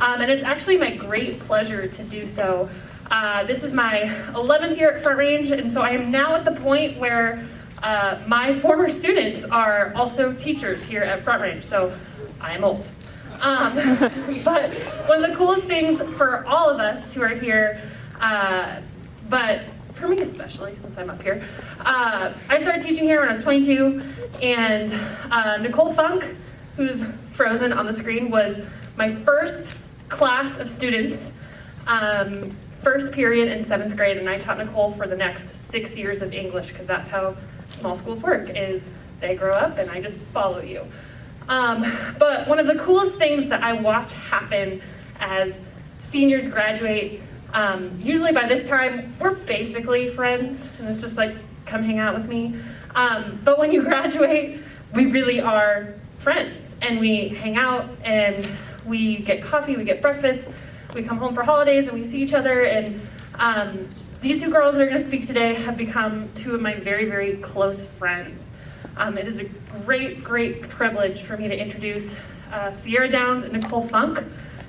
and it's actually my great pleasure to do so. This is my 11th year at Front Range, and so I am now at the point where my former students are also teachers here at Front Range, so I am old. But one of the coolest things for all of us who are here, but for me especially, since I'm up here, I started teaching here when I was 22, and Nicole Funk, who's frozen on the screen, was my first class of students, first period in 7th grade, and I taught Nicole for the next 6 years of English, because that's how small schools work, is they grow up and I just follow you. But one of the coolest things that I watch happen as seniors graduate, usually by this time, we're basically friends, and it's just like, come hang out with me. But when you graduate, we really are friends, and we hang out, and we get coffee, we get breakfast, we come home for holidays, and we see each other, and these two girls that are going to speak today have become two of my very, very close friends. It is a great, great privilege for me to introduce Sierra Downs and Nicole Funk,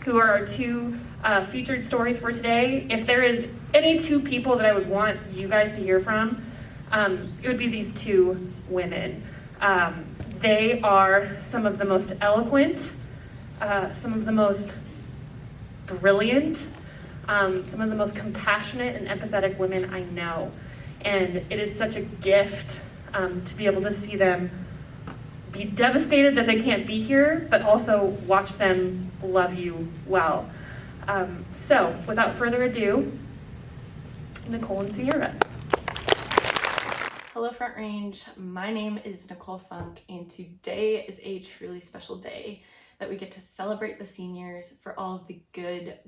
who are our two featured stories for today. If there is any two people that I would want you guys to hear from, it would be these two women. They are some of the most eloquent, some of the most brilliant, some of the most compassionate and empathetic women I know. And it is such a gift to be able to see them be devastated that they can't be here, but also watch them love you well. So, without further ado, Nicole and Sierra. Hello Front Range, my name is Nicole Funk, and today is a truly special day that we get to celebrate the seniors for all of the good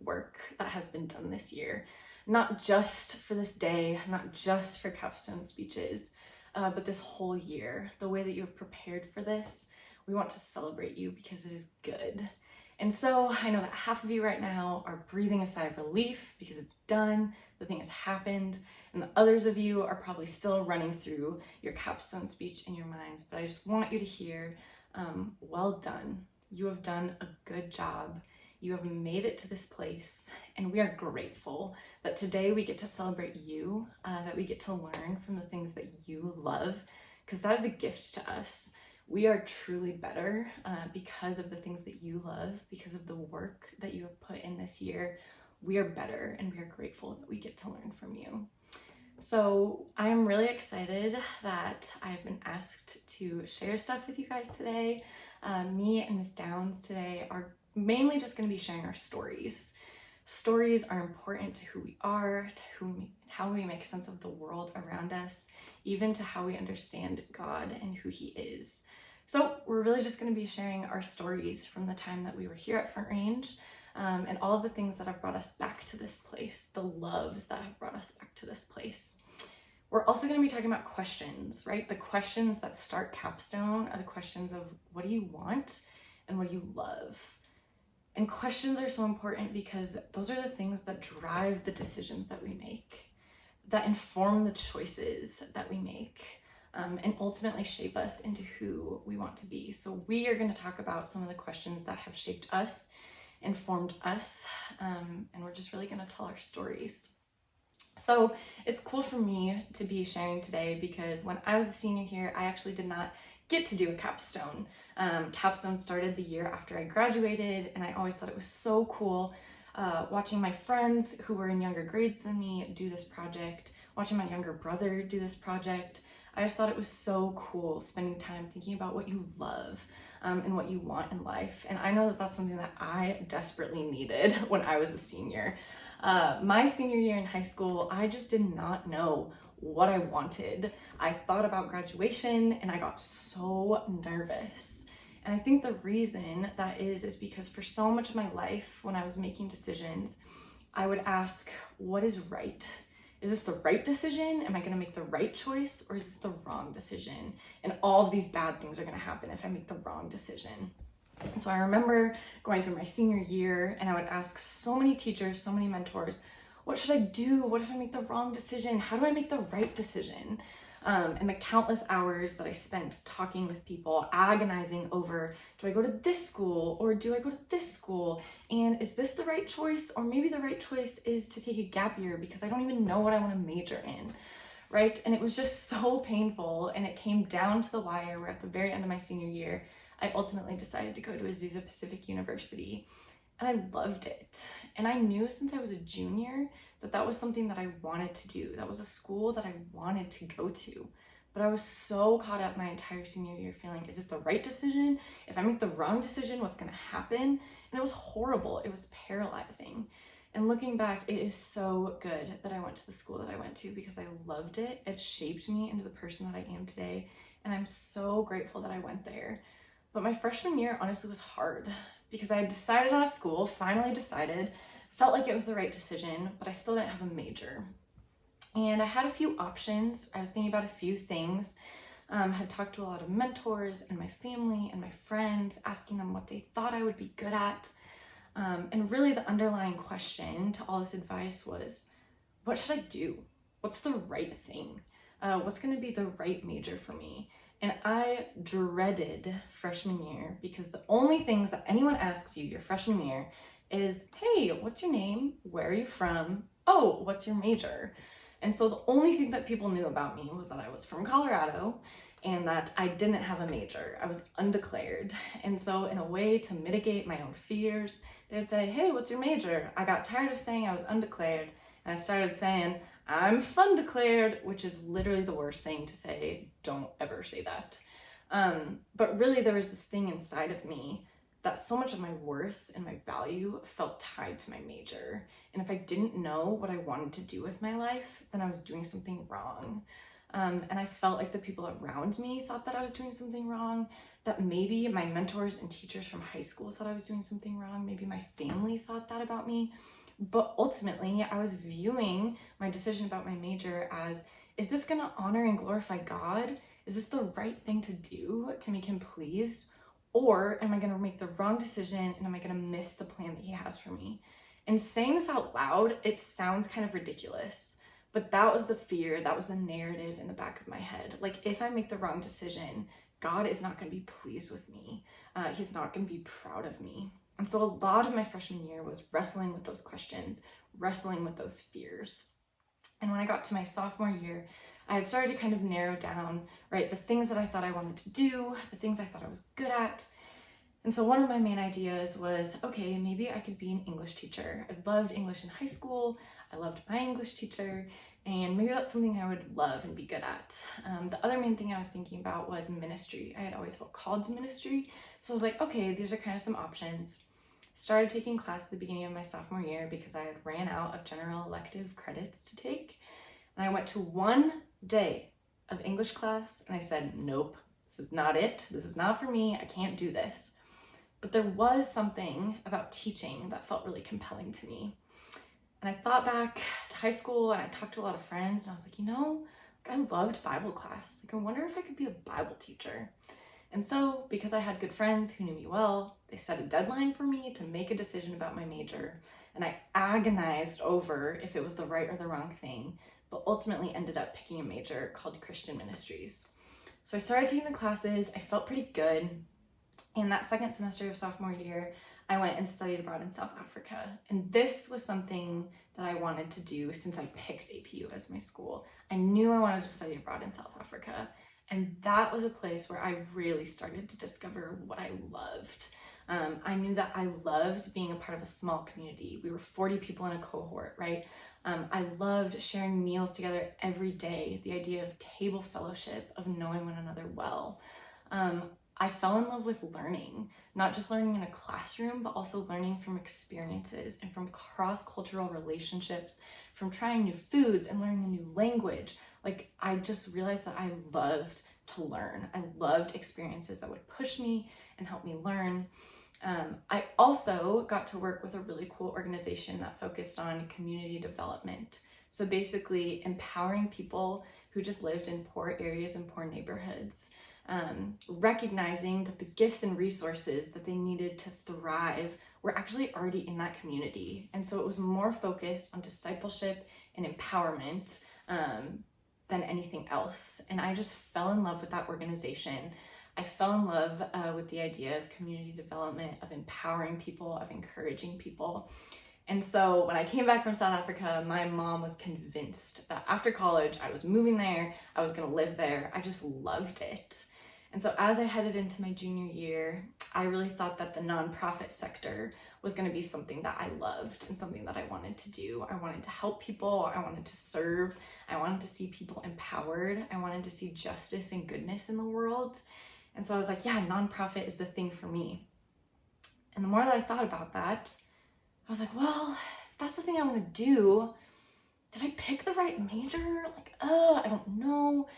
work that has been done this year. Not just for this day, not just for capstone speeches, but this whole year. The way that you have prepared for this, we want to celebrate you because it is good. And so I know that half of you right now are breathing a sigh of relief because it's done, the thing has happened, and the others of you are probably still running through your capstone speech in your minds. But I just want you to hear, well done. You have done a good job. You have made it to this place, and we are grateful that today we get to celebrate you, that we get to learn from the things that you love, because that is a gift to us. We are truly better because of the things that you love, because of the work that you have put in this year. We are better, and we are grateful that we get to learn from you. So I'm really excited that I've been asked to share stuff with you guys today. Me and Miss Downs today are mainly just going to be sharing our stories. Stories are important to who we are, to how we make sense of the world around us, even to how we understand God and who He is. So we're really just going to be sharing our stories from the time that we were here at Front Range, and all of the things that have brought us back to this place, the loves that have brought us back to this place. We're also going to be talking about questions, right? The questions that start capstone are the questions of what do you want and what do you love? And questions are so important because those are the things that drive the decisions that we make, that inform the choices that we make, and ultimately shape us into who we want to be. So we are going to talk about some of the questions that have shaped us, informed us, and we're just really going to tell our stories. So it's cool for me to be sharing today because when I was a senior here, I actually did not get to do a capstone. Capstone started the year after I graduated, and I always thought it was so cool watching my friends who were in younger grades than me do this project, watching my younger brother do this project. I just thought it was so cool spending time thinking about what you love and what you want in life. And I know that that's something that I desperately needed when I was a senior. My senior year in high school, I just did not know what I wanted. I thought about graduation and I got so nervous. And I think the reason that is because for so much of my life, when I was making decisions, I would ask, what is right? Is this the right decision? Am I going to make the right choice, or is this the wrong decision? And all of these bad things are going to happen if I make the wrong decision. And so I remember going through my senior year, and I would ask so many teachers, so many mentors, what should I do? What if I make the wrong decision? How do I make the right decision? And the countless hours that I spent talking with people, agonizing over, do I go to this school or do I go to this school? And is this the right choice? Or maybe the right choice is to take a gap year because I don't even know what I want to major in, right? And it was just so painful, and it came down to the wire where at the very end of my senior year, I ultimately decided to go to Azusa Pacific University, and I loved it. And I knew since I was a junior that that was something that I wanted to do. That was a school that I wanted to go to. But I was so caught up my entire senior year feeling, is this the right decision? If I make the wrong decision, what's gonna happen? And it was horrible. It was paralyzing. And looking back, it is so good that I went to the school that I went to because I loved it. It shaped me into the person that I am today. And I'm so grateful that I went there. But my freshman year honestly was hard because I had decided on a school, finally decided, felt like it was the right decision, but I still didn't have a major. And I had a few options. I was thinking about a few things. Had talked to a lot of mentors and my family and my friends, asking them what they thought I would be good at. And really the underlying question to all this advice was, what should I do? What's the right thing? What's going to be the right major for me? And I dreaded freshman year because the only things that anyone asks you your freshman year is, hey, what's your name? Where are you from? Oh, what's your major? And so the only thing that people knew about me was that I was from Colorado and that I didn't have a major. I was undeclared. And so in a way to mitigate my own fears, they'd say, hey, what's your major? I got tired of saying I was undeclared, and I started saying, I'm fun declared, which is literally the worst thing to say. Don't ever say that. But really there was this thing inside of me that so much of my worth and my value felt tied to my major. And if I didn't know what I wanted to do with my life, then I was doing something wrong. And I felt like the people around me thought that I was doing something wrong, that maybe my mentors and teachers from high school thought I was doing something wrong. Maybe my family thought that about me. But ultimately, I was viewing my decision about my major as, is this going to honor and glorify God? Is this the right thing to do to make him pleased? Or am I going to make the wrong decision and am I going to miss the plan that he has for me? And saying this out loud, it sounds kind of ridiculous, but that was the fear, that was the narrative in the back of my head. Like, if I make the wrong decision, God is not going to be pleased with me. He's not going to be proud of me. And so a lot of my freshman year was wrestling with those questions, wrestling with those fears. And when I got to my sophomore year, I had started to kind of narrow down, right, the things that I thought I wanted to do, the things I thought I was good at. And so one of my main ideas was, okay, maybe I could be an English teacher. I loved English in high school. I loved my English teacher, and maybe that's something I would love and be good at. The other main thing I was thinking about was ministry. I had always felt called to ministry. So I was like, okay, these are kind of some options. Started taking class at the beginning of my sophomore year because I had ran out of general elective credits to take. And I went to one day of English class and I said, nope, this is not it. This is not for me. I can't do this. But there was something about teaching that felt really compelling to me. And I thought back to high school and I talked to a lot of friends and I was like, you know, I loved Bible class. Like, I wonder if I could be a Bible teacher. And so, because I had good friends who knew me well, they set a deadline for me to make a decision about my major. And I agonized over if it was the right or the wrong thing, but ultimately ended up picking a major called Christian Ministries. So I started taking the classes. I felt pretty good. In that second semester of sophomore year, I went and studied abroad in South Africa. And this was something that I wanted to do since I picked APU as my school. I knew I wanted to study abroad in South Africa. And that was a place where I really started to discover what I loved. I knew that I loved being a part of a small community. We were 40 people in a cohort, right? I loved sharing meals together every day, the idea of table fellowship, of knowing one another well. I fell in love with learning, not just learning in a classroom, but also learning from experiences and from cross-cultural relationships, from trying new foods and learning a new language. Like, I just realized that I loved to learn. I loved experiences that would push me and help me learn. I also got to work with a really cool organization that focused on community development. So basically empowering people who just lived in poor areas and poor neighborhoods, recognizing that the gifts and resources that they needed to thrive were actually already in that community. And so it was more focused on discipleship and empowerment than anything else. And I just fell in love with that organization. I fell in love with the idea of community development, of empowering people, of encouraging people. And so when I came back from South Africa, my mom was convinced that after college, I was moving there, I was gonna live there. I just loved it. And so as I headed into my junior year, I really thought that the nonprofit sector was gonna be something that I loved and something that I wanted to do. I wanted to help people, I wanted to serve, I wanted to see people empowered, I wanted to see justice and goodness in the world. And so I was like, yeah, nonprofit is the thing for me. And the more that I thought about that, I was like, well, if that's the thing I want to do, did I pick the right major? Like, I don't know.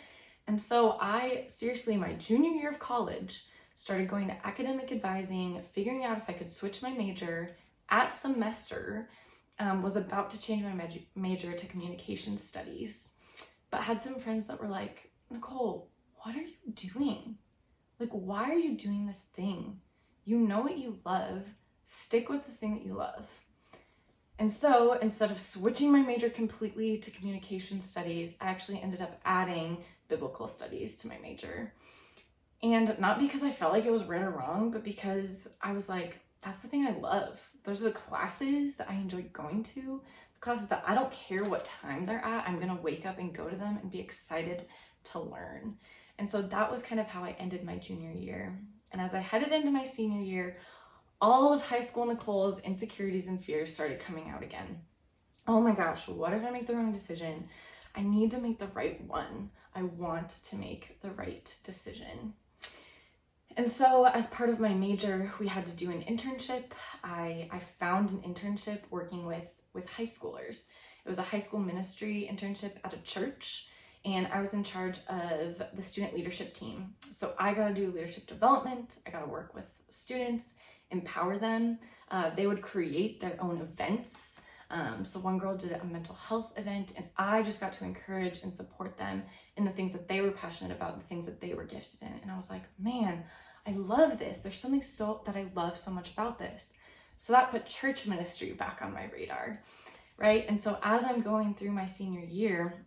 And so I seriously, my junior year of college, started going to academic advising, figuring out if I could switch my major at semester, was about to change my major to communication studies, but had some friends that were like, Nicole, what are you doing? Like, why are you doing this thing? You know what you love. Stick with the thing that you love. And so instead of switching my major completely to communication studies, I actually ended up adding biblical studies to my major. And not because I felt like it was right or wrong, but because I was like, that's the thing I love. Those are the classes that I enjoy going to, the classes that I don't care what time they're at, I'm gonna wake up and go to them and be excited to learn. And so that was kind of how I ended my junior year. And as I headed into my senior year, all of high school Nicole's insecurities and fears started coming out again. Oh my gosh, what if I make the wrong decision? I need to make the right one. I want to make the right decision. And so as part of my major, we had to do an internship. I found an internship working with high schoolers. It was a high school ministry internship at a church, and I was in charge of the student leadership team. So I got to do leadership development. I got to work with students, empower them. They would create their own events. So one girl did a mental health event, and I just got to encourage and support them in the things that they were passionate about, the things that they were gifted in. And I was like, man, I love this. There's something that I love so much about this. So that put church ministry back on my radar, right? And so as I'm going through my senior year,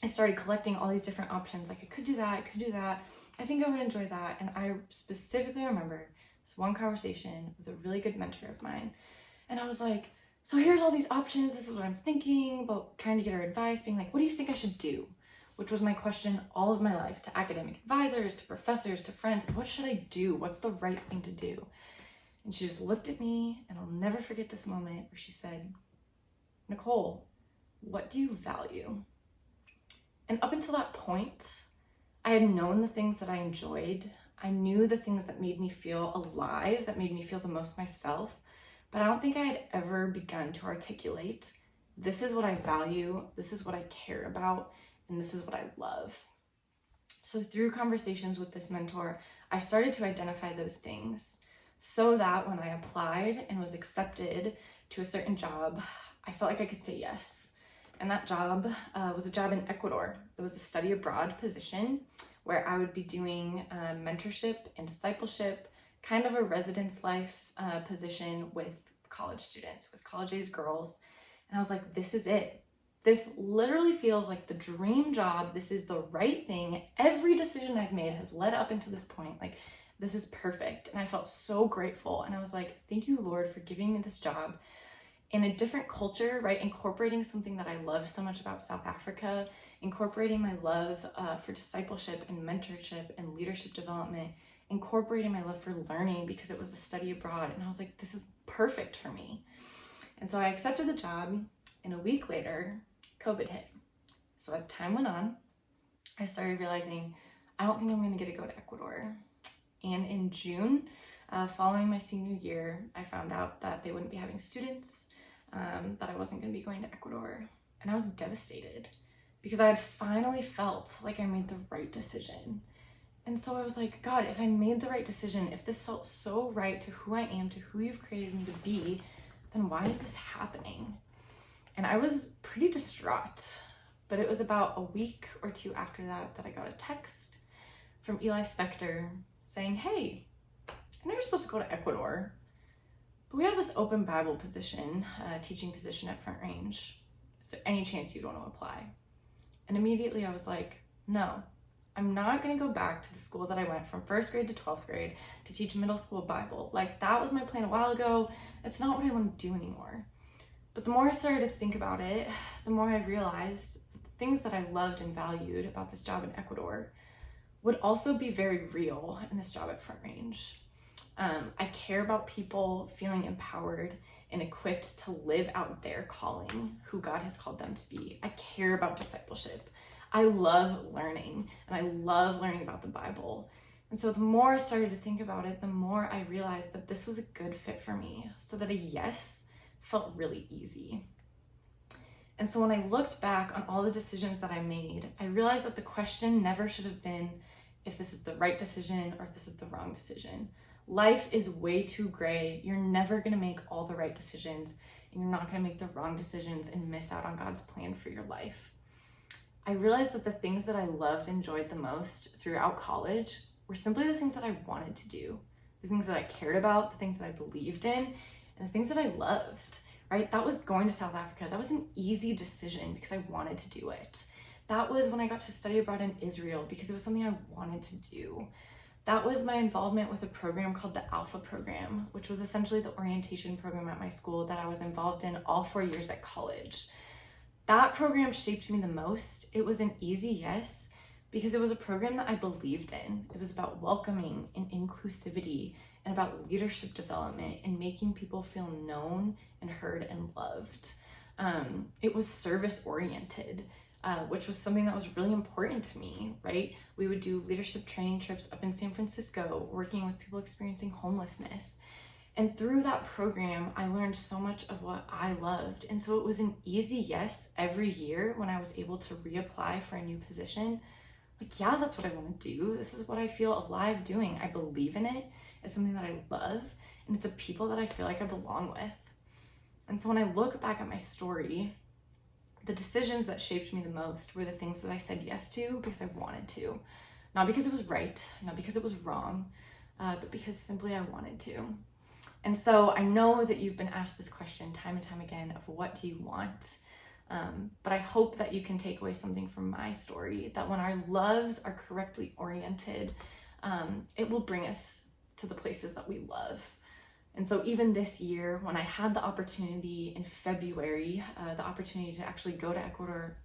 I started collecting all these different options. Like, I could do that, I could do that. I think I would enjoy that. And I specifically remember this one conversation with a really good mentor of mine. And I was like, so here's all these options. This is what I'm thinking about, trying to get her advice, being like, what do you think I should do? Which was my question all of my life, to academic advisors, to professors, to friends. What should I do? What's the right thing to do? And she just looked at me, and I'll never forget this moment where she said, Nicole, what do you value? And up until that point, I had known the things that I enjoyed. I knew the things that made me feel alive, that made me feel the most myself. But I don't think I had ever begun to articulate, this is what I value, this is what I care about, and this is what I love. So through conversations with this mentor, I started to identify those things so that when I applied and was accepted to a certain job, I felt like I could say yes. And that job was a job in Ecuador. It was a study abroad position where I would be doing mentorship and discipleship, kind of a residence life position with college students, with college-age girls. And I was like, this is it. This literally feels like the dream job. This is the right thing. Every decision I've made has led up into this point. Like, this is perfect. And I felt so grateful. And I was like, thank you, Lord, for giving me this job in a different culture, right? Incorporating something that I love so much about South Africa, incorporating my love for discipleship and mentorship and leadership development, incorporating my love for learning because it was a study abroad. And I was like, this is perfect for me. And so I accepted the job, and a week later, COVID hit. So as time went on, I started realizing, I don't think I'm gonna get to go to Ecuador. And in June, following my senior year, I found out that they wouldn't be having students, that I wasn't gonna be going to Ecuador. And I was devastated because I had finally felt like I made the right decision. And so I was like, God, if I made the right decision, if this felt so right to who I am, to who you've created me to be, then why is this happening? And I was pretty distraught, but it was about a week or two after that I got a text from Eli Spector saying, hey, I know you're supposed to go to Ecuador, but we have this open Bible position, teaching position at Front Range. Is there any chance you'd want to apply? And immediately I was like, no, I'm not gonna go back to the school that I went from 1st grade to 12th grade to teach middle school Bible. Like, that was my plan a while ago. It's not what I want to do anymore. But the more I started to think about it, the more I realized that the things that I loved and valued about this job in Ecuador would also be very real in this job at Front Range. I care about people feeling empowered and equipped to live out their calling, who God has called them to be. I care about discipleship. I love learning, and I love learning about the Bible. And so the more I started to think about it, the more I realized that this was a good fit for me, so that a yes felt really easy. And so when I looked back on all the decisions that I made, I realized that the question never should have been if this is the right decision or if this is the wrong decision. Life is way too gray. You're never gonna make all the right decisions, and you're not gonna make the wrong decisions and miss out on God's plan for your life. I realized that the things that I loved and enjoyed the most throughout college were simply the things that I wanted to do, the things that I cared about, the things that I believed in, and the things that I loved, right? That was going to South Africa. That was an easy decision because I wanted to do it. That was when I got to study abroad in Israel because it was something I wanted to do. That was my involvement with a program called the Alpha program, which was essentially the orientation program at my school that I was involved in all 4 years at college. That program shaped me the most. It was an easy yes because it was a program that I believed in. It was about welcoming and inclusivity and about leadership development and making people feel known and heard and loved. It was service oriented, which was something that was really important to me, right? We would do leadership training trips up in San Francisco, working with people experiencing homelessness. And through that program, I learned so much of what I loved. And so it was an easy yes every year when I was able to reapply for a new position. Like, yeah, that's what I want to do. This is what I feel alive doing. I believe in it. It's something that I love. And it's a people that I feel like I belong with. And so when I look back at my story, the decisions that shaped me the most were the things that I said yes to because I wanted to. Not because it was right, not because it was wrong, but because simply I wanted to. And so I know that you've been asked this question time and time again of what do you want? But I hope that you can take away something from my story, that when our loves are correctly oriented, it will bring us to the places that we love. And so even this year, when I had the opportunity in February, the opportunity to actually go to Ecuador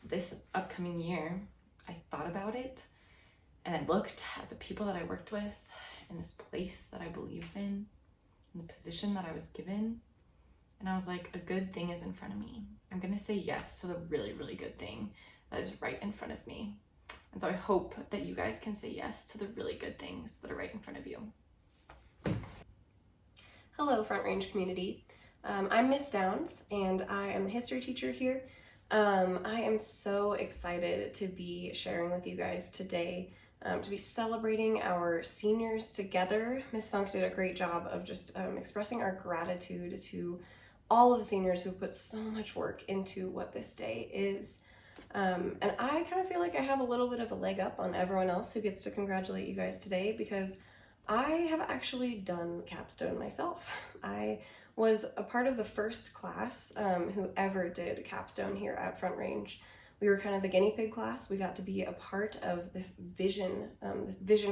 this upcoming year, I thought about it and I looked at the people that I worked with and this place that I believed in, and the position that I was given. And I was like, a good thing is in front of me. I'm gonna say yes to the really, really good thing that is right in front of me. And so I hope that you guys can say yes to the really good things that are right in front of you. Hello, Front Range community. I'm Miss Downs, and I am the history teacher here. I am so excited to be sharing with you guys today, to be celebrating our seniors together. Miss Funk did a great job of just expressing our gratitude to all of the seniors who put so much work into what this day is. And I kind of feel like I have a little bit of a leg up on everyone else who gets to congratulate you guys today, because I have actually done capstone myself. I was a part of the first class who ever did capstone here at Front Range. We were kind of the guinea pig class. We got to be a part of this vision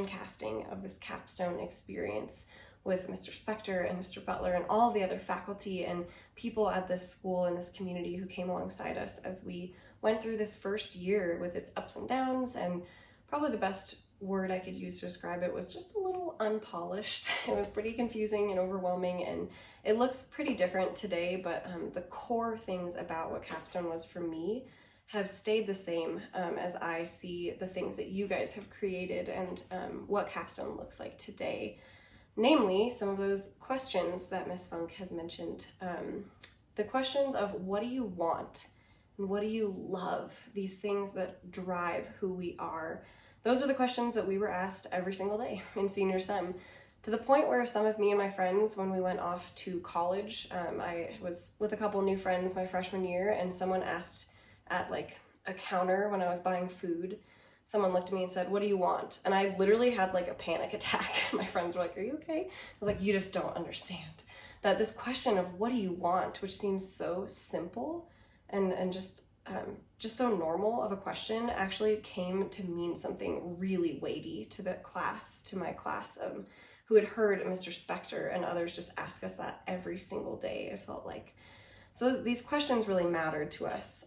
casting of this capstone experience with Mr. Spector and Mr. Butler and all the other faculty and people at this school and this community who came alongside us as we went through this first year with its ups and downs. And probably the best word I could use to describe it was just a little unpolished. It was pretty confusing and overwhelming, and it looks pretty different today, but the core things about what capstone was for me have stayed the same as I see the things that you guys have created and what capstone looks like today. Namely, some of those questions that Miss Funk has mentioned. The questions of what do you want and what do you love? These things that drive who we are. Those are the questions that we were asked every single day in senior sem, to the point where some of me and my friends, when we went off to college, I was with a couple new friends my freshman year, and someone asked at like a counter when I was buying food, someone looked at me and said, "What do you want?" And I literally had like a panic attack. My friends were like, "Are you okay?" I was like, "You just don't understand." That this question of what do you want, which seems so simple and just just so normal of a question actually came to mean something really weighty to my class, who had heard Mr. Spector and others just ask us that every single day, it felt like. So these questions really mattered to us.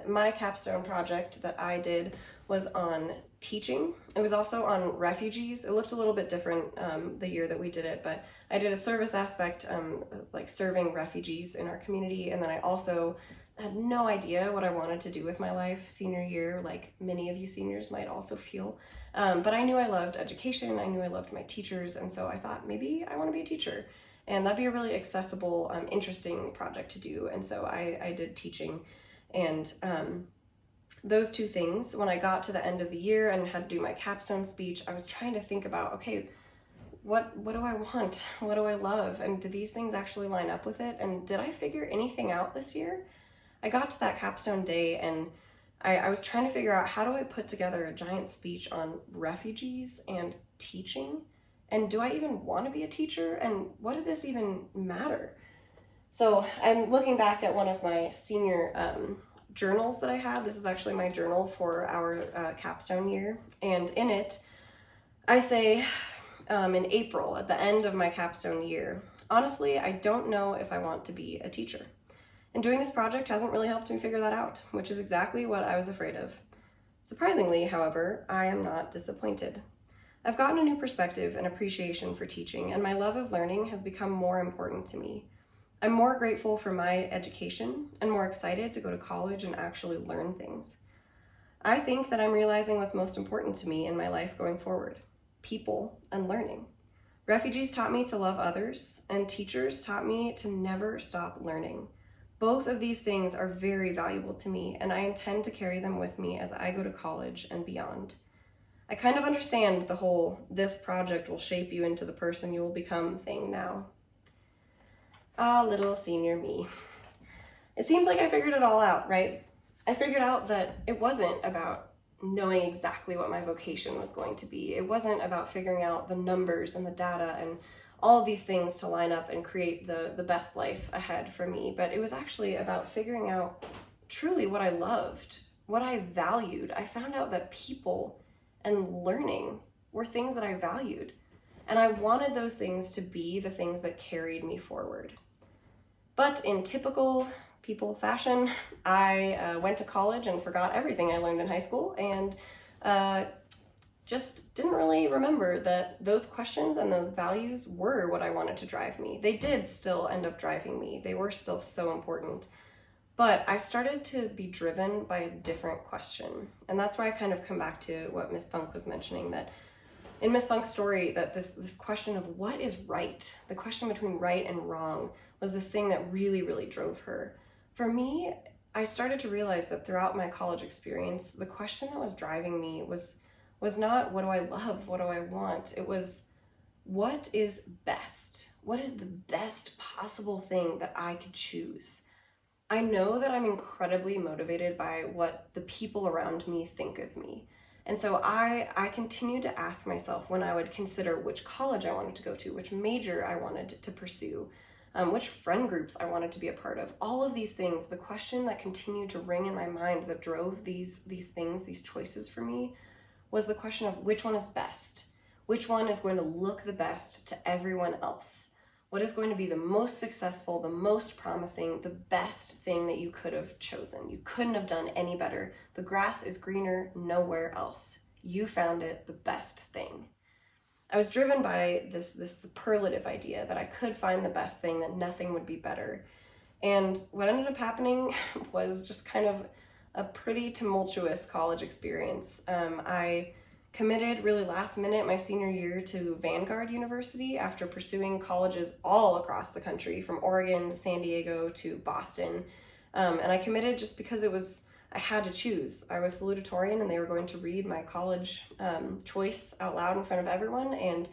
My capstone project that I did was on teaching. It was also on refugees. It looked a little bit different the year that we did it, but I did a service aspect, like serving refugees in our community, and then I also had no idea what I wanted to do with my life senior year, like many of you seniors might also feel. But I knew I loved education, I knew I loved my teachers, and so I thought maybe I want to be a teacher. And that'd be a really accessible, interesting project to do. And so I did teaching. And those two things, when I got to the end of the year and had to do my capstone speech, I was trying to think about, okay, what do I want? What do I love? And do these things actually line up with it? And did I figure anything out this year? I got to that capstone day and I was trying to figure out, how do I put together a giant speech on refugees and teaching? And do I even want to be a teacher? And what did this even matter? So I'm looking back at one of my senior journals that I had. This is actually my journal for our capstone year. And in it, I say in April, at the end of my capstone year, honestly, I don't know if I want to be a teacher. And doing this project hasn't really helped me figure that out, which is exactly what I was afraid of. Surprisingly, however, I am not disappointed. I've gotten a new perspective and appreciation for teaching, and my love of learning has become more important to me. I'm more grateful for my education and more excited to go to college and actually learn things. I think that I'm realizing what's most important to me in my life going forward: people and learning. Refugees taught me to love others, and teachers taught me to never stop learning. Both of these things are very valuable to me, and I intend to carry them with me as I go to college and beyond. I kind of understand the whole "this project will shape you into the person you will become" thing now. Ah, little senior me. It seems like I figured it all out, right? I figured out that it wasn't about knowing exactly what my vocation was going to be. It wasn't about figuring out the numbers and the data and all of these things to line up and create the best life ahead for me, but it was actually about figuring out truly what I loved, what I valued. I found out that people and learning were things that I valued, and I wanted those things to be the things that carried me forward. But in typical people fashion, I went to college and forgot everything I learned in high school, and just didn't really remember that those questions and those values were what I wanted to drive me. They did still end up driving me. They were still so important. But I started to be driven by a different question. And that's where I kind of come back to what Miss Funk was mentioning, that in Miss Funk's story, that this question of what is right, the question between right and wrong, was this thing that really, really drove her. For me, I started to realize that throughout my college experience, the question that was driving me was not what do I love, what do I want? It was, what is best? What is the best possible thing that I could choose? I know that I'm incredibly motivated by what the people around me think of me. And so I continued to ask myself, when I would consider which college I wanted to go to, which major I wanted to pursue, which friend groups I wanted to be a part of, all of these things, the question that continued to ring in my mind that drove these things, these choices for me, was the question of which one is best? Which one is going to look the best to everyone else? What is going to be the most successful, the most promising, the best thing that you could have chosen? You couldn't have done any better. The grass is greener nowhere else. You found it, the best thing. I was driven by this superlative idea that I could find the best thing, that nothing would be better. And what ended up happening was just kind of a pretty tumultuous college experience. I committed really last minute my senior year to Vanguard University after pursuing colleges all across the country, from Oregon to San Diego to Boston. And I committed just because I had to choose. I was salutatorian and they were going to read my college choice out loud in front of everyone. And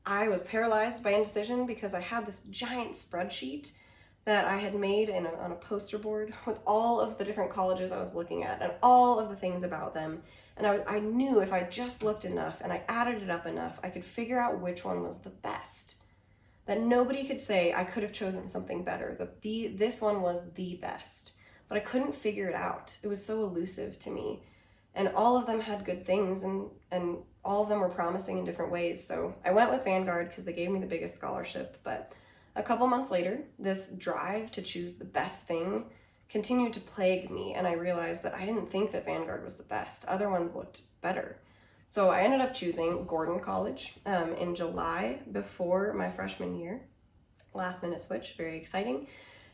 I was paralyzed by indecision because I had this giant spreadsheet that I had made on a poster board with all of the different colleges I was looking at and all of the things about them. And I knew if I just looked enough and I added it up enough, I could figure out which one was the best. That nobody could say I could have chosen something better, that this one was the best. but I couldn't figure it out. It was so elusive to me. And all of them had good things, and all of them were promising in different ways. So I went with Vanguard because they gave me the biggest scholarship. But a couple months later, this drive to choose the best thing continued to plague me, and I realized that I didn't think that Vanguard was the best. Other ones looked better. So I ended up choosing Gordon College in July before my freshman year. Last minute switch, very exciting.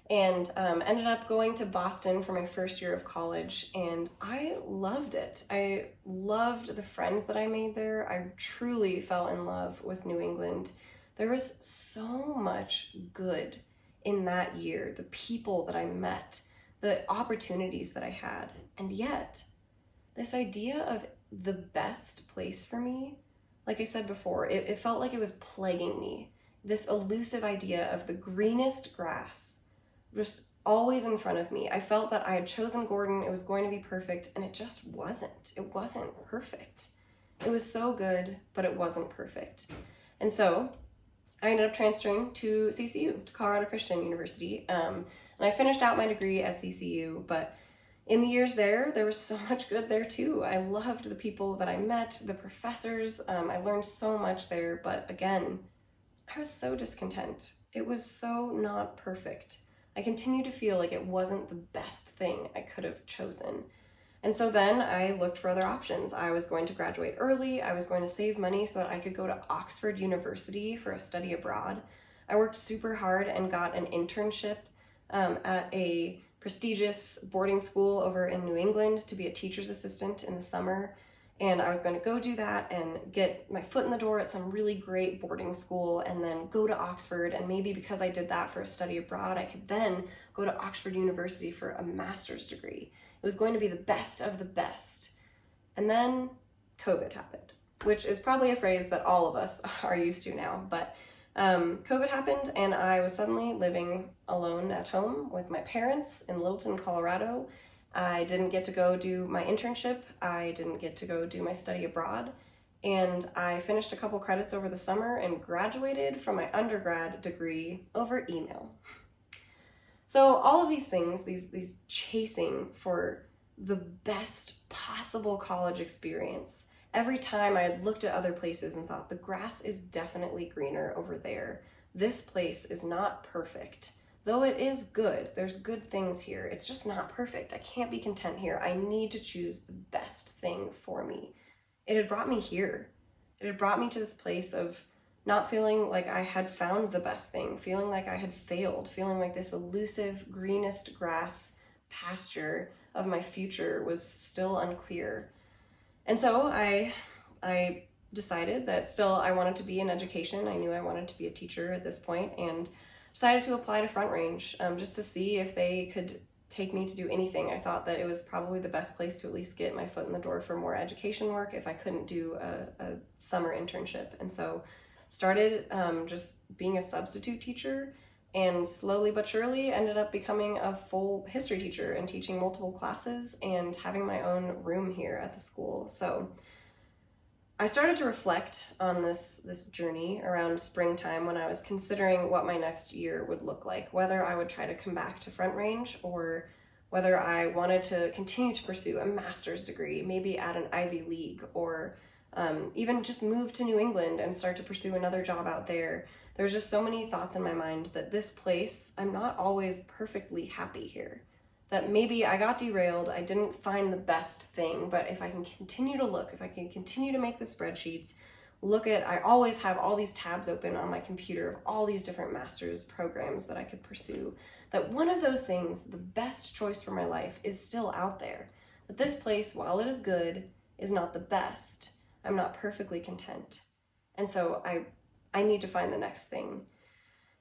And ended up going to Boston for my first year of college, and I loved it. I loved the friends that I made there. I truly fell in love with New England. There was so much good in that year, the people that I met, the opportunities that I had, and yet this idea of the best place for me, like I said before, it felt like it was plaguing me. This elusive idea of the greenest grass just always in front of me. I felt that I had chosen Gordon, it was going to be perfect, and it just wasn't. It wasn't perfect. It was so good, but it wasn't perfect. And so I ended up transferring to CCU, to Colorado Christian University, and I finished out my degree at CCU, but in the years there was so much good there too. I loved the people that I met, the professors. I learned so much there, but again, I was so discontent. It was so not perfect. I continued to feel like it wasn't the best thing I could have chosen. And so then I looked for other options. I was going to graduate early. I was going to save money so that I could go to Oxford University for a study abroad. I worked super hard and got an internship at a prestigious boarding school over in New England to be a teacher's assistant in the summer. And I was going to go do that and get my foot in the door at some really great boarding school and then go to Oxford. And maybe because I did that for a study abroad, I could then go to Oxford University for a master's degree. It was going to be the best of the best. And then COVID happened, which is probably a phrase that all of us are used to now. But COVID happened, and I was suddenly living alone at home with my parents in Littleton, Colorado. I didn't get to go do my internship. I didn't get to go do my study abroad. And I finished a couple credits over the summer and graduated from my undergrad degree over email. So all of these things, these chasing for the best possible college experience, every time I had looked at other places and thought, the grass is definitely greener over there. This place is not perfect. Though it is good, there's good things here. It's just not perfect. I can't be content here. I need to choose the best thing for me. It had brought me here. It had brought me to this place of not feeling like I had found the best thing, feeling like I had failed, feeling like this elusive greenest grass pasture of my future was still unclear. And so I decided that still I wanted to be in education. I knew I wanted to be a teacher at this point, and decided to apply to Front Range just to see if they could take me to do anything. I thought that it was probably the best place to at least get my foot in the door for more education work if I couldn't do a summer internship. And so started just being a substitute teacher, and slowly but surely ended up becoming a full history teacher and teaching multiple classes and having my own room here at the school. So I started to reflect on this journey around springtime when I was considering what my next year would look like, whether I would try to come back to Front Range or whether I wanted to continue to pursue a master's degree, maybe at an Ivy League, or even just move to New England and start to pursue another job out there. There's just so many thoughts in my mind that this place, I'm not always perfectly happy here. That maybe I got derailed, I didn't find the best thing, but if I can continue to look, if I can continue to make the spreadsheets, I always have all these tabs open on my computer of all these different master's programs that I could pursue, that one of those things, the best choice for my life, is still out there. That this place, while it is good, is not the best. I'm not perfectly content. And so I need to find the next thing.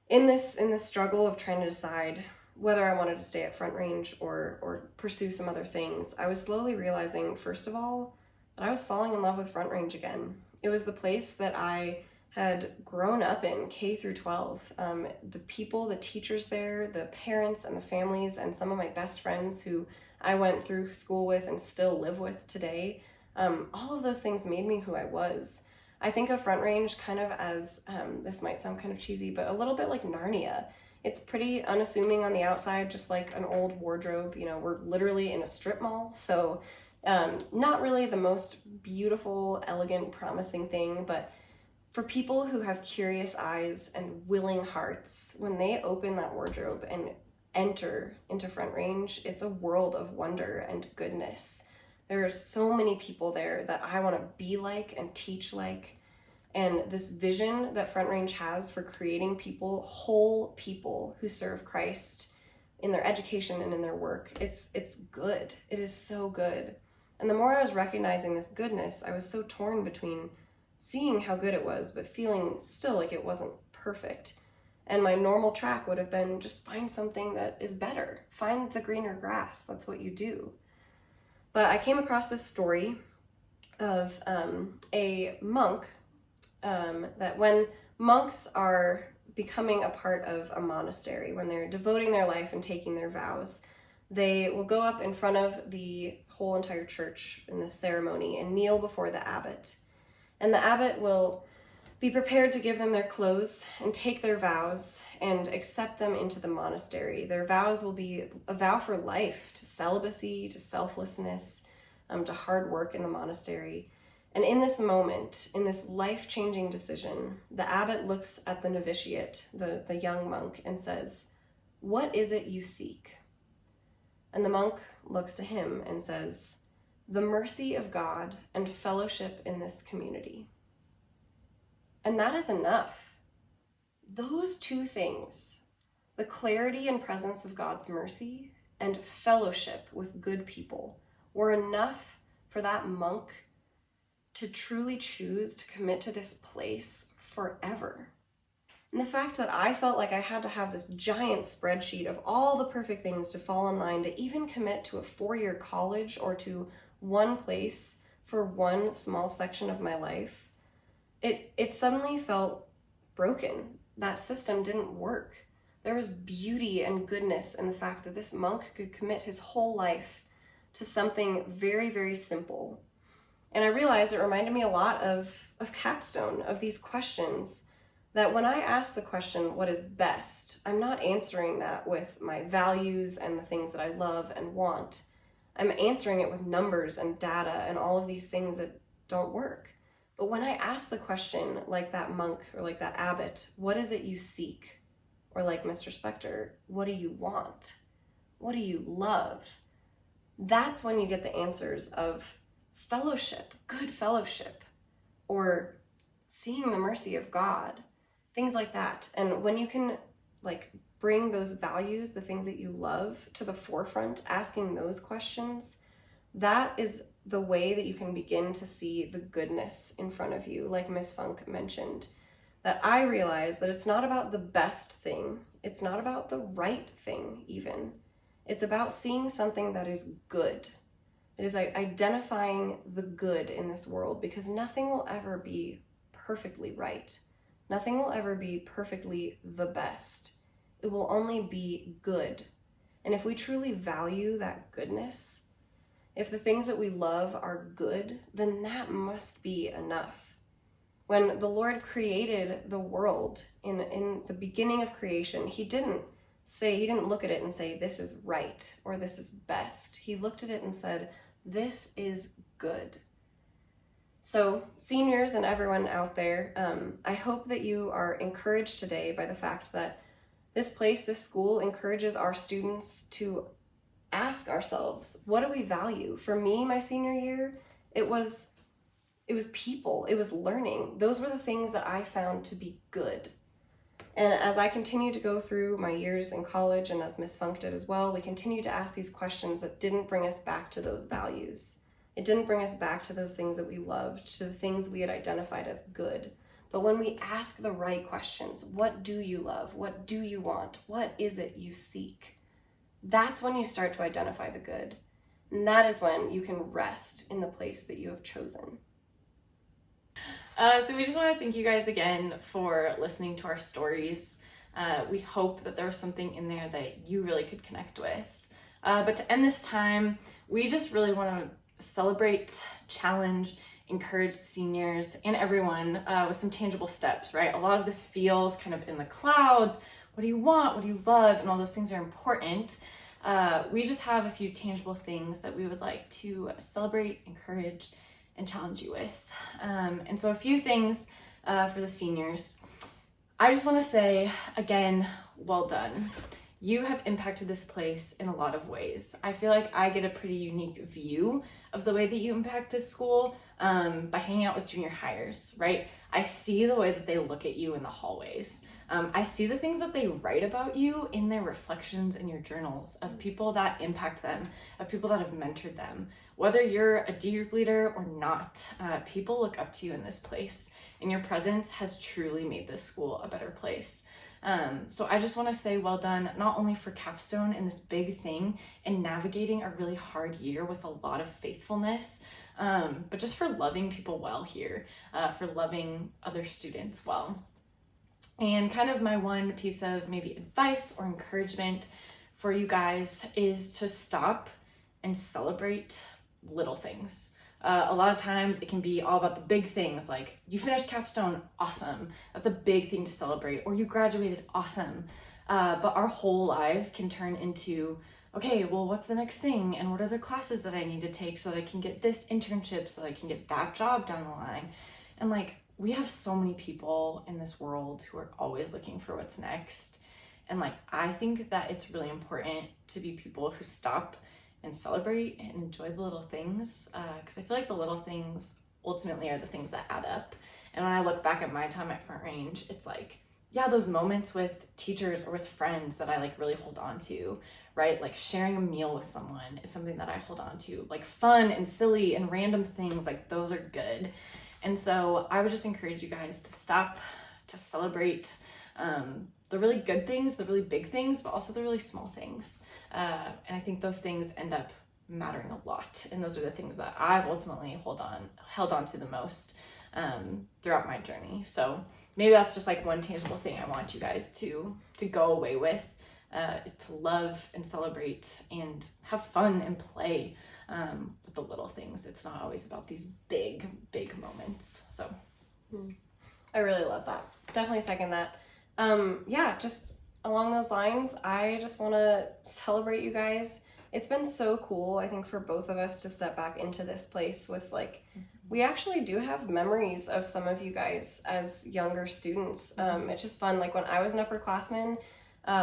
In this struggle of trying to decide whether I wanted to stay at Front Range or pursue some other things, I was slowly realizing, first of all, that I was falling in love with Front Range again. It was the place that I had grown up in, K through 12. The people, the teachers there, the parents and the families, and some of my best friends who I went through school with and still live with today, all of those things made me who I was. I think of Front Range kind of as, this might sound kind of cheesy, but a little bit like Narnia. It's pretty unassuming on the outside, just like an old wardrobe. You know, we're literally in a strip mall, so not really the most beautiful, elegant, promising thing, but for people who have curious eyes and willing hearts, when they open that wardrobe and enter into Front Range, it's a world of wonder and goodness. There are so many people there that I want to be like and teach like. And this vision that Front Range has for creating people, whole people who serve Christ in their education and in their work, it's good. It is so good. And the more I was recognizing this goodness, I was so torn between seeing how good it was, but feeling still like it wasn't perfect. And my normal track would have been just find something that is better. Find the greener grass. That's what you do. But I came across this story of a monk that when monks are becoming a part of a monastery, when they're devoting their life and taking their vows, they will go up in front of the whole entire church in this ceremony and kneel before the abbot. And the abbot will be prepared to give them their clothes and take their vows and accept them into the monastery. Their vows will be a vow for life, to celibacy, to selflessness, to hard work in the monastery. And in this moment, in this life-changing decision, the abbot looks at the novitiate, the young monk, and says, "What is it you seek?" And the monk looks to him and says, "The mercy of God and fellowship in this community." And that is enough. Those two things, the clarity and presence of God's mercy and fellowship with good people, were enough for that monk to truly choose to commit to this place forever. And the fact that I felt like I had to have this giant spreadsheet of all the perfect things to fall in line to even commit to a 4-year college or to one place for one small section of my life, it suddenly felt broken. That system didn't work. There was beauty and goodness in the fact that this monk could commit his whole life to something very, very simple. And I realized it reminded me a lot of Capstone, of these questions, that when I ask the question, what is best, I'm not answering that with my values and the things that I love and want. I'm answering it with numbers and data and all of these things that don't work. But when I ask the question, like that monk or like that abbot, what is it you seek? Or like Mr. Spector, what do you want? What do you love? That's when you get the answers of fellowship, good fellowship, or seeing the mercy of God, things like that. And when you can like bring those values, the things that you love, to the forefront, asking those questions, that is the way that you can begin to see the goodness in front of you, like Miss Funk mentioned. That I realize that it's not about the best thing, it's not about the right thing even. It's about seeing something that is good. It is identifying the good in this world, because nothing will ever be perfectly right. Nothing will ever be perfectly the best. It will only be good. And if we truly value that goodness, if the things that we love are good, then that must be enough. When the Lord created the world in the beginning of creation, he didn't look at it and say, this is right or this is best. He looked at it and said, this is good. So seniors and everyone out there, I hope that you are encouraged today by the fact that this place, this school, encourages our students to ask ourselves, what do we value? For me, my senior year, it was people, it was learning. Those were the things that I found to be good. And as I continue to go through my years in college, and as Miss Funk did as well, we continue to ask these questions that didn't bring us back to those values. It didn't bring us back to those things that we loved, to the things we had identified as good. But when we ask the right questions, what do you love? What do you want? What is it you seek? That's when you start to identify the good. And that is when you can rest in the place that you have chosen. So we just want to thank you guys again for listening to our stories. We hope that there was something in there that you really could connect with. But to end this time, we just really want to celebrate, challenge, encourage seniors and everyone with some tangible steps, right? A lot of this feels kind of in the clouds. what do you want, what do you love, and all those things are important. We just have a few tangible things that we would like to celebrate, encourage, and challenge you with. And so a few things for the seniors. I just want to say, again, well done. You have impacted this place in a lot of ways. I feel like I get a pretty unique view of the way that you impact this school by hanging out with junior hires, right? I see the way that they look at you in the hallways. I see the things that they write about you in their reflections in your journals of people that impact them, of people that have mentored them. Whether you're a D group leader or not, people look up to you in this place, and your presence has truly made this school a better place. So I just want to say well done, not only for capstone and this big thing and navigating a really hard year with a lot of faithfulness, but just for loving people well here, for loving other students well. And kind of my one piece of maybe advice or encouragement for you guys is to stop and celebrate little things. A lot of times it can be all about the big things, like you finished capstone, awesome. That's a big thing to celebrate. Or you graduated, awesome. But our whole lives can turn into, okay, well, what's the next thing? And what are the classes that I need to take so that I can get this internship, so that I can get that job down the line? And like, we have so many people in this world who are always looking for what's next. And like, I think that it's really important to be people who stop and celebrate and enjoy the little things, because I feel like the little things ultimately are the things that add up. And when I look back at my time at Front Range, it's like, yeah, those moments with teachers or with friends that I like really hold on to, right? Like sharing a meal with someone is something that I hold on to. Like fun and silly and random things, like those are good. And so I would just encourage you guys to stop, to celebrate the really good things, the really big things, but also the really small things. And I think those things end up mattering a lot. And those are the things that I've ultimately held on to the most throughout my journey. So maybe that's just like one tangible thing I want you guys to go away with, is to love and celebrate and have fun and play with the little things. It's not always about these big moments. So I really love that. Definitely second that. Yeah, just along those lines, I just want to celebrate you guys. It's been so cool, I think, for both of us to step back into this place with like, we actually do have memories of some of you guys as younger students. It's just fun. Like when I was an upperclassman,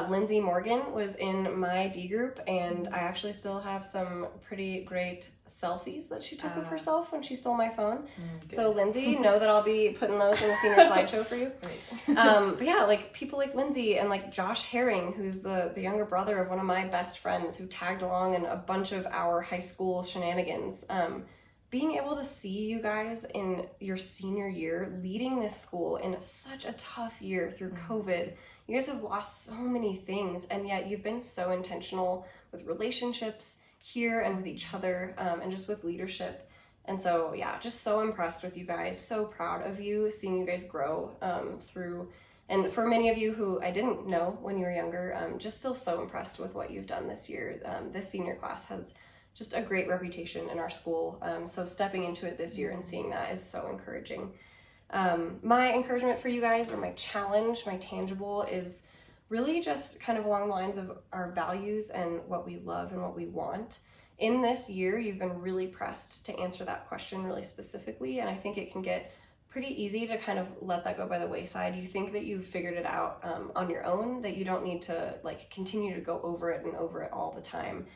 Lindsay Morgan was in my D group, and I actually still have some pretty great selfies that she took of herself when she stole my phone. So Lindsay, know that I'll be putting those in the senior slideshow for you. But yeah, like people like Lindsay and like Josh Herring, who's the younger brother of one of my best friends who tagged along in a bunch of our high school shenanigans. Being able to see you guys in your senior year leading this school in such a tough year through COVID. You guys have lost so many things, and yet you've been so intentional with relationships here and with each other, and just with leadership. And so, yeah, just so impressed with you guys, so proud of you, seeing you guys grow through. And for many of you who I didn't know when you were younger, just still so impressed with what you've done this year. This senior class has just a great reputation in our school. So stepping into it this year and seeing that is so encouraging. My encouragement for you guys, or my challenge, my tangible, is really just kind of along the lines of our values and what we love and what we want. In this year, you've been really pressed to answer that question really specifically, and I think it can get pretty easy to kind of let that go by the wayside. You think that you've figured it out on your own, that you don't need to like continue to go over it and over it all the time.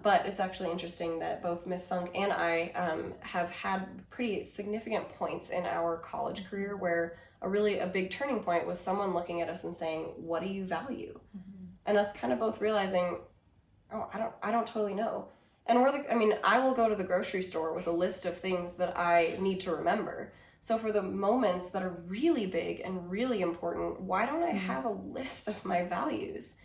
But it's actually interesting that both Miss Funk and I have had pretty significant points in our college career where a big turning point was someone looking at us and saying, what do you value? And us kind of both realizing, oh, I don't totally know. And I will go to the grocery store with a list of things that I need to remember. So for the moments that are really big and really important, why don't I have a list of my values?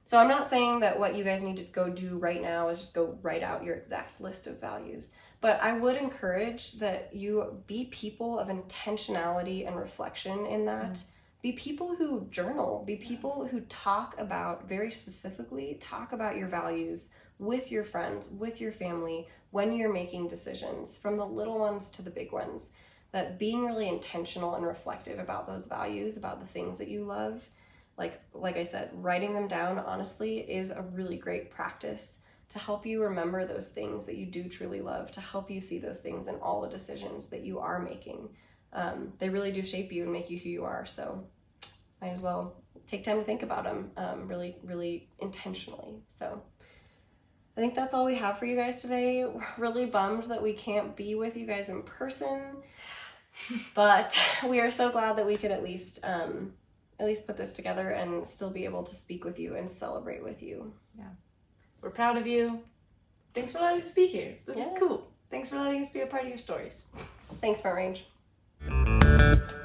So I'm not saying that what you guys need to go do right now is just go write out your exact list of values, but I would encourage that you be people of intentionality and reflection in that. Be people who journal, be people who talk about your values with your friends, with your family, when you're making decisions, from the little ones to the big ones. That being really intentional and reflective about those values, about the things that you love, like I said, writing them down honestly is a really great practice to help you remember those things that you do truly love, to help you see those things in all the decisions that you are making. They really do shape you and make you who you are. So might as well take time to think about them really, really intentionally. So I think that's all we have for you guys today. We're really bummed that we can't be with you guys in person, but we are so glad that we could at least put this together and still be able to speak with you and celebrate with you. Yeah. We're proud of you. Thanks for letting us be here. This is Yeah. cool. Thanks for letting us be a part of your stories. Thanks, Front Range.